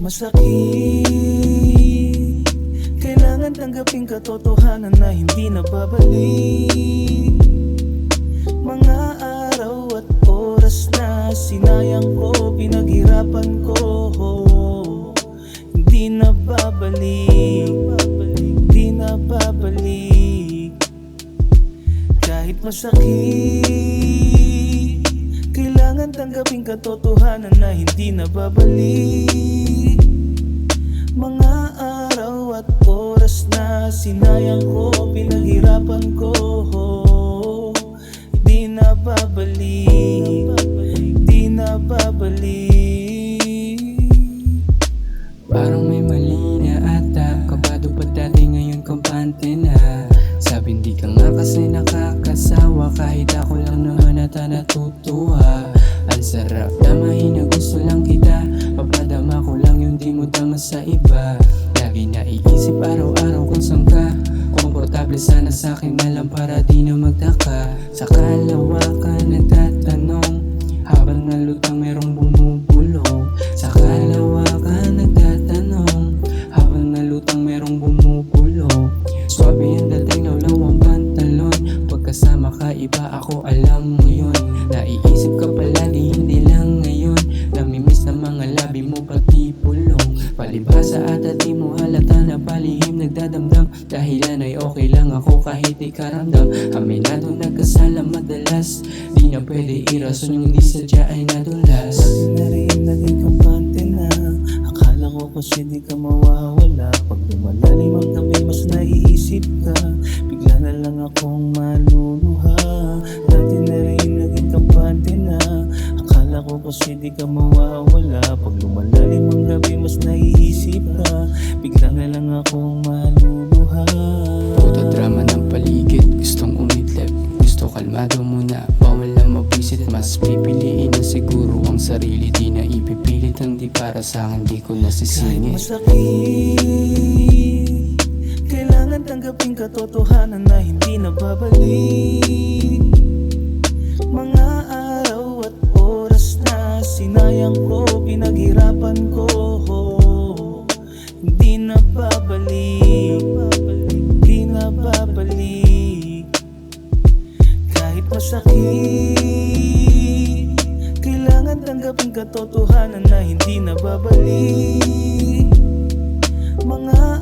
masakit, kailangan tanggapin katotohanan na hindi na babalik. Mga araw at oras na sinayang ko, pinaghirapan ko, hindi na babalik, hindi na babalik. Kahit masakit, kailangan tanggapin katotohanan na hindi na babalik. Mga araw at oras na sinayang ko, pinaghirapan ko, hindi na babalik, hindi na babalik. Parang may mali na ata, kabado pa dati ngayon kampante na. Sabi hindi ka nga kasi nakakasawa, kahit ako lang naman ata natutuwa. Ang sarap damahin na gusto lang kita, papadama ko lang yung di mo tama sa iba. Lagi naiisip araw-araw kung saan ka, komportable sana sa'kin na lang para di na magtaka. Sa kalawakan nagtatanong, habang nalutang merong bumubulong. Sa kalawakan nagtatanong, habang nalutang merong bumubulong. Swabe ang dating na ulawang pantalon, pagkasama ka iba ako alam mo yun. Naiisip ka palagi hindi lang ngayon, namimiss na mga labi mo pati pulong. Palibhasa at di mo halata na palihim nagdadamdam, dahilan ay okay lang ako kahit di karamdam. Aminado nagkasala madalas, di na pwede irason yung di sadya ay nadulas. Dati na rin naging kampante na, akala ko kasi di ka mawawala. Pag lumalalim ang gabi mas naiisip ka, bigla na lang akong maluluha. Dati na rin naging kampante na, akala ko kasi di ka mawawala. Pag lumalalim ang gabi mas naiisip ka, bigla na lang akong maluluha. Puto drama ng paligid, gustong umidlip, gusto kalmado muna, bawal na mabisit. Mas pipiliin na siguro ang sarili, di na ipipilit ang di para sa akin, di ko Kahit nasisingit. masakit, kailangan tanggapin katotohanan na hindi na babalik. Mga araw at oras na sinayang ko, pinaghirapan ko, hindi na babalik, hindi na babalik. Kahit masakit, kailangan tanggapin katotohanan na hindi na babalik. Mga